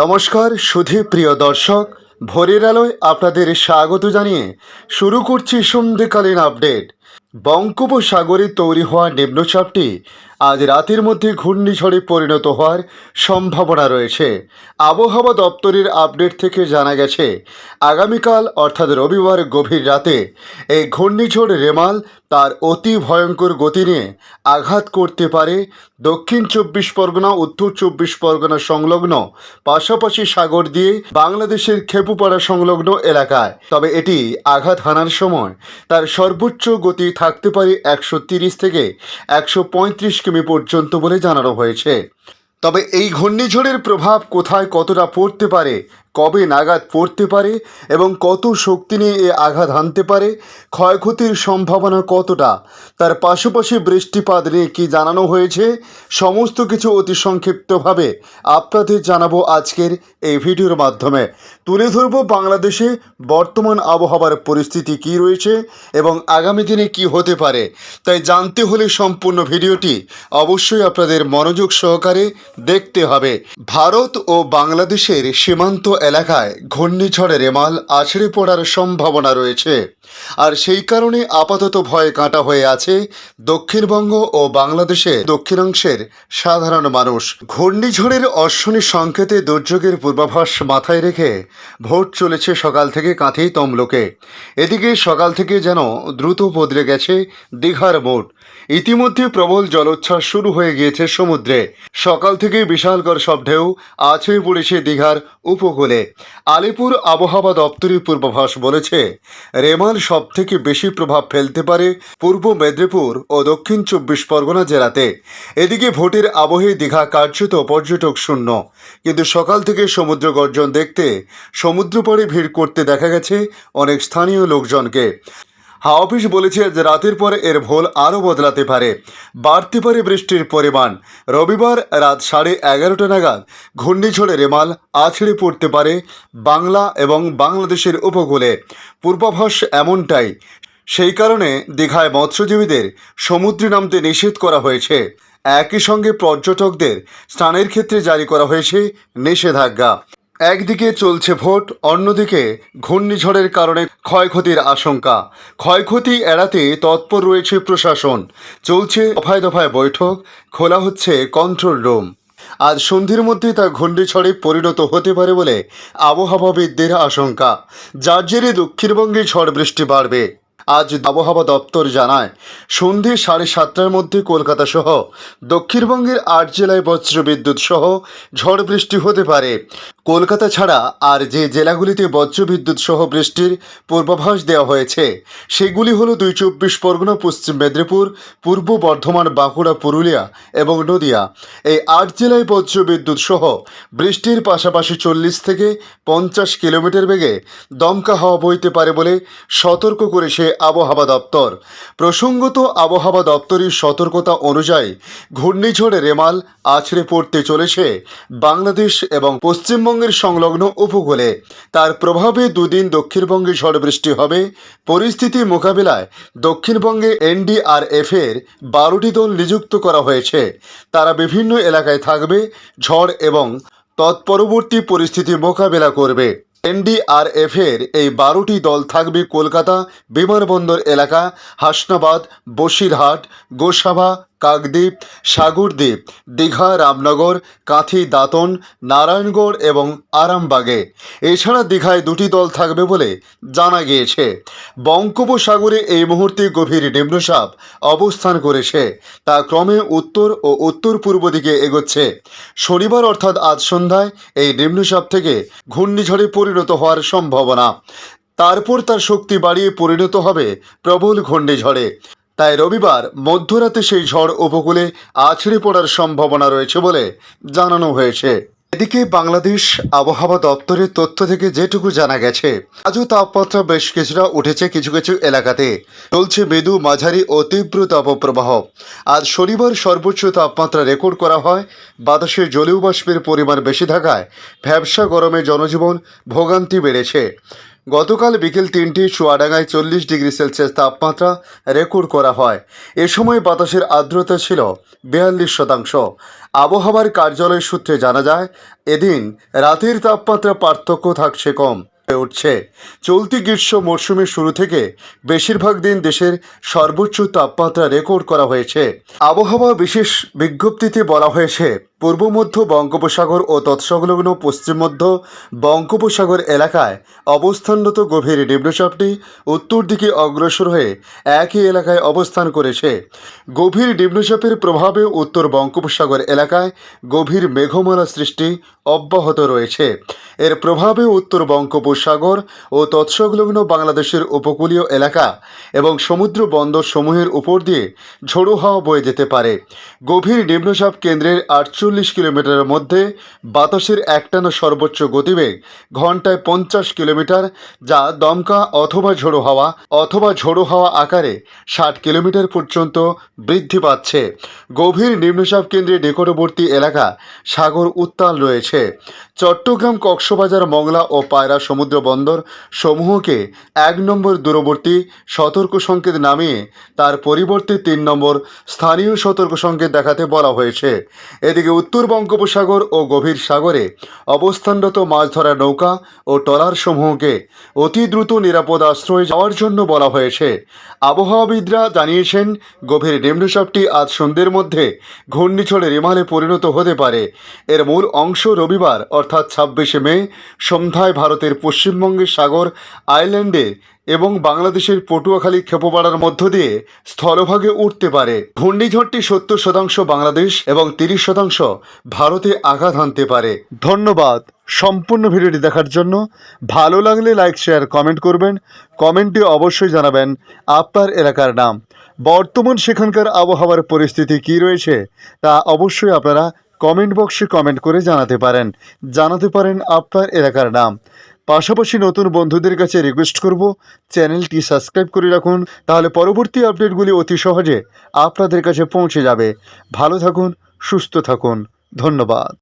নমস্কার সুধী প্রিয় দর্শক, ভোরের আলোয় আপনাদের স্বাগত জানিয়ে শুরু করছি সন্ধ্যেকালীন আপডেট। বঙ্গোপসাগরে তৈরি হওয়া নিম্নচাপটি আজ রাতের মধ্যে ঘূর্ণিঝড়ে পরিণত হওয়ার সম্ভাবনা রয়েছে। আবহাওয়া দপ্তরের আপডেট থেকে জানা গেছে, আগামীকাল অর্থাৎ রবিবার গভীর রাতে এই ঘূর্ণিঝড় রেমাল তার অতি ভয়ঙ্কর গতি নিয়ে আঘাত করতে পারে দক্ষিণ চব্বিশ পরগনা, উত্তর চব্বিশ পরগনা সংলগ্ন পাশাপাশি সাগর দিয়ে বাংলাদেশের খেপুপাড়া সংলগ্ন এলাকায়। তবে এটি আঘাত হানার সময় তার সর্বোচ্চ গতি থাকতে পারে 130 থেকে 135 কিমি পর্যন্ত বলে জানানো হয়েছে। তবে এই ঘূর্ণিঝড়ের প্রভাব কোথায় কতটা পড়তে পারে, কবে নাগাদ পড়তে পারে এবং কত শক্তি নিয়ে এ আঘাত হানতে পারে, ক্ষয়ক্ষতির সম্ভাবনা কতটা, তার পাশাপাশি বৃষ্টিপাত নিয়ে কী জানানো হয়েছে, সমস্ত কিছু অতি সংক্ষিপ্তভাবে আপনাদের জানাবো আজকের এই ভিডিওর মাধ্যমে। তুলে ধরবো বাংলাদেশে বর্তমান আবহাওয়ার পরিস্থিতি কী রয়েছে এবং আগামী দিনে কী হতে পারে। তাই জানতে হলে সম্পূর্ণ ভিডিওটি অবশ্যই আপনাদের মনোযোগ সহকারে দেখতে হবে। ভারত ও বাংলাদেশের সীমান্ত এলাকায় ঘূর্ণিঝড় রেমাল আছড়ে পড়ার সম্ভাবনা রয়েছে, আর সেই কারণে আপাতত ভয়ে কাঁটা হয়ে আছে দক্ষিণবঙ্গ ও বাংলাদেশের দক্ষিণাংশের সাধারণ মানুষ। ঘূর্ণিঝড়ের অশ্বনী সংকেতে দুর্যোগের পূর্বাভাস মাথায় রেখে ভোট চলেছে সকাল থেকে কাঁথি তমলুকে। এদিকে সকাল থেকে যেন দ্রুত বদলে গেছে দীঘার মোড়। ইতিমধ্যে প্রবল জলোচ্ছ্বাস শুরু হয়ে গিয়েছে সমুদ্রে। সকাল থেকে বিশালকর সব ঢেউ আছড়ে পড়েছে দীঘার উপকূলে। আলিপুর আবহাওয়া দপ্তরের পূর্বাভাস বলেছে, রেমাল সব থেকে বেশি প্রভাব ফেলতে পারে পূর্ব মেদিনীপুর ও দক্ষিণ চব্বিশ পরগনা জেলাতে। এদিকে ভোটের আবহে দীঘা কার্যত পর্যটক শূন্য, কিন্তু সকাল থেকে সমুদ্র গর্জন দেখতে সমুদ্র পাড়ে ভিড় করতে দেখা গেছে অনেক স্থানীয় লোকজনকে। হাওয়া অফিস বলেছে যে রাতের পরে এর ভোল আরও বদলাতে পারে, বাড়তে পারে বৃষ্টির পরিমাণ। রবিবার রাত 11:30 নাগাদ ঘূর্ণিঝড়ে রেমাল আছড়ে পড়তে পারে বাংলা এবং বাংলাদেশের উপকূলে। পূর্বাভাস এমনটাই। সেই কারণে দীঘায় মৎস্যজীবীদের সমুদ্রে নামতে নিষেধ করা হয়েছে। একই সঙ্গে পর্যটকদের স্নানের ক্ষেত্রে জারি করা হয়েছে নিষেধাজ্ঞা। একদিকে চলছে ভোট, অন্যদিকে ঘূর্ণিঝড়ের কারণে ক্ষয়ক্ষতির আশঙ্কা। ক্ষয়ক্ষতি এড়াতে তৎপর রয়েছে প্রশাসন। চলছে দফায় দফায় বৈঠক, খোলা হচ্ছে কন্ট্রোল রুম। আজ সন্ধ্যের মধ্যে তা ঘূর্ণিঝড়ে পরিণত হতে পারে বলে আবহাওয়াবিদদের আশঙ্কা, যার জেরে দক্ষিণবঙ্গে ঝড় বৃষ্টি বাড়বে। আজ আবহাওয়া দপ্তর জানায়, সন্ধ্যে 7:30টার মধ্যে কলকাতা সহ দক্ষিণবঙ্গের 8 জেলায় বজ্রবিদ্যুৎ সহ ঝড় বৃষ্টি হতে পারে। কলকাতা ছাড়া আর যে জেলাগুলিতে বজ্রবিদ্যুৎ সহ বৃষ্টির পূর্বাভাস দেওয়া হয়েছে সেগুলি হলো 2 চব্বিশ পরগনা, পশ্চিম মেদিনীপুর, পূর্ব বর্ধমান, বাঁকুড়া, পুরুলিয়া এবং নদিয়া। এই 8 জেলায় বজ্রবিদ্যুৎ সহ বৃষ্টির পাশাপাশি 40 থেকে 50 কিলোমিটার বেগে দমকা হাওয়া বইতে পারে বলে সতর্ক করেছে আবহাওয়া দপ্তর। প্রসঙ্গত, আবহাওয়া দপ্তরের সতর্কতা অনুযায়ী ঘূর্ণিঝড় রেমাল আছড়ে পড়তে চলেছে বাংলাদেশ এবং পশ্চিমবঙ্গের সংলগ্ন উপকূলে। তার প্রভাবে দুদিন দক্ষিণবঙ্গে ঝড় বৃষ্টি হবে। পরিস্থিতি মোকাবিলায় দক্ষিণবঙ্গে NDRF এর 12টি দল নিযুক্ত করা হয়েছে। তারা বিভিন্ন এলাকায় থাকবে, ঝড় এবং তৎপরবর্তী পরিস্থিতি মোকাবেলা করবে। NDRF এর এই 12টি দল থাকবে কলকাতা বিমানবন্দর এলাকা, হাসনাবাদ, বসিরহাট, গোসাবা, কাকদ্বীপ, সাগরদ্বীপ, দীঘা, রামনগর, কাঁথি, দাঁতন, নারায়ণগড় এবং আরামবাগে। এছাড়া দীঘায় 2টি দল থাকবে বলে জানা গিয়েছে। বঙ্গোপসাগরে এই মুহূর্তে গভীর নিম্নচাপ অবস্থান করেছে, তা ক্রমে উত্তর ও উত্তর পূর্ব দিকে এগোচ্ছে। শনিবার অর্থাৎ আজ সন্ধ্যায় এই নিম্নচাপ থেকে ঘূর্ণিঝড়ে পরিণত হওয়ার সম্ভাবনা। তারপর তার শক্তি বাড়িয়ে পরিণত হবে প্রবল ঘূর্ণিঝড়ে। তাই রবিবার মধ্যরাতে সেই ঝড় উপকূলে আছড়ে পড়ার সম্ভাবনা রয়েছে বলে জানানো হয়েছে। এদিকে বাংলাদেশ আবহাওয়া দপ্তরের তথ্য থেকে যেটুকু জানা গেছে, আজও তাপমাত্রা বেশ কিছুটা উঠেছে কিছু কিছু এলাকাতে। চলছে মৃদু, মাঝারি ও তীব্র তাপপ্রবাহ। আজ শনিবার সর্বোচ্চ তাপমাত্রা রেকর্ড করা হয়। বাতাসে জলীয় বাষ্পের পরিমাণ বেশি থাকায় ভ্যাবসা গরমে জনজীবন ভোগান্তি বেড়েছে। গতকাল বিকেল 3টি চুয়াডাঙ্গায় 40 ডিগ্রি সেলসিয়াস তাপমাত্রা রেকর্ড করা হয়। এ সময় বাতাসের আর্দ্রতা ছিল 42%। আবহাওয়ার কার্যালয় সূত্রে জানা যায়, এদিন রাতের তাপমাত্রা পার্থক্য থাকছে কম হয়ে উঠছে। চলতি গ্রীষ্ম মরশুমের শুরু থেকে বেশিরভাগ দিন দেশের সর্বোচ্চ তাপমাত্রা রেকর্ড করা হয়েছে। আবহাওয়া বিশেষ বিজ্ঞপ্তিতে বলা হয়েছে, পূর্ব মধ্য বঙ্গোপসাগর ও তৎসংলগ্ন পশ্চিম মধ্য বঙ্গোপসাগর এলাকায় অবস্থানরত গভীর নিম্নচাপটি উত্তর দিকে অগ্রসর হয়ে একই এলাকায় অবস্থান করেছে। গভীর নিম্নচাপের প্রভাবে উত্তর বঙ্গোপসাগর এলাকায় গভীর মেঘমালা সৃষ্টি অব্যাহত রয়েছে। এর প্রভাবে উত্তর বঙ্গোপসাগর ও তৎসংলগ্ন বাংলাদেশের উপকূলীয় এলাকা এবং সমুদ্র বন্দর সমূহের উপর দিয়ে ঝোড়ো হাওয়া বয়ে যেতে পারে। গভীর নিম্নচাপ কেন্দ্রের 48 কিলোমিটারের মধ্যে বাতাসের একটানা সর্বোচ্চ গতিবেগ ঘন্টায় 50 কিলোমিটার, যা দমকা অথবা ঝোড়ো হাওয়া আকারে 60 কিলোমিটার পর্যন্ত বৃদ্ধি পাচ্ছে। গভীর নিম্নচাপ কেন্দ্রের নিকটবর্তী এলাকা সাগর উত্তাল রয়েছে। চট্টগ্রাম, কক্সবাজার, মংলা ও পায়রা সমুদ্র বন্দর সমূহকে 1 নম্বর দূরবর্তী সতর্ক সংকেত নামিয়ে তার পরিবর্তে 3 নম্বর স্থানীয় সতর্ক সংকেত দেখাতে বলা হয়েছে। এদিকে উত্তর বঙ্গোপসাগর ও গভীর সাগরে অবস্থানরত মাছ ধরার নৌকা ও ট্রলার সমূহকে অতি দ্রুত নিরাপদ আশ্রয়ে যাওয়ার জন্য বলা হয়েছে। আবহাওয়াবিদরা জানিয়েছেন, গভীর নিম্নচাপটি আজ সন্ধ্যের মধ্যে ঘূর্ণিঝড়ে রিমালে পরিণত হতে পারে। এর মূল অংশ রবিবার অর্থাৎ 26শে মে সন্ধ্যায় ভারতের পশ্চিমবঙ্গের সাগর আইল্যান্ডে এবং বাংলাদেশের পটুয়াখালী খেপুপাড়ার মধ্য দিয়ে স্থলভাগে উঠতে পারে। ঘূর্ণিঝড়টি 70% বাংলাদেশ এবং 30% ভারতে আঘাত হানতে পারে। ধন্যবাদ সম্পূর্ণ ভিডিওটি দেখার জন্য। ভালো লাগলে লাইক, শেয়ার, কমেন্ট করবেন। কমেন্টে অবশ্যই জানাবেন আপনার এলাকার নাম। বর্তমান সেখানকার আবহাওয়ার পরিস্থিতি কী রয়েছে তা অবশ্যই আপনারা কমেন্ট বক্সে কমেন্ট করে জানাতে পারেন আপনার এলাকার নাম। পাশাপাশি নতুন বন্ধুদের কাছে রিকোয়েস্ট করব, চ্যানেলটি সাবস্ক্রাইব করে রাখুন, তাহলে পরবর্তী আপডেটগুলি অতি সহজে আপনাদের কাছে পৌঁছে যাবে। ভালো থাকুন, সুস্থ থাকুন, ধন্যবাদ।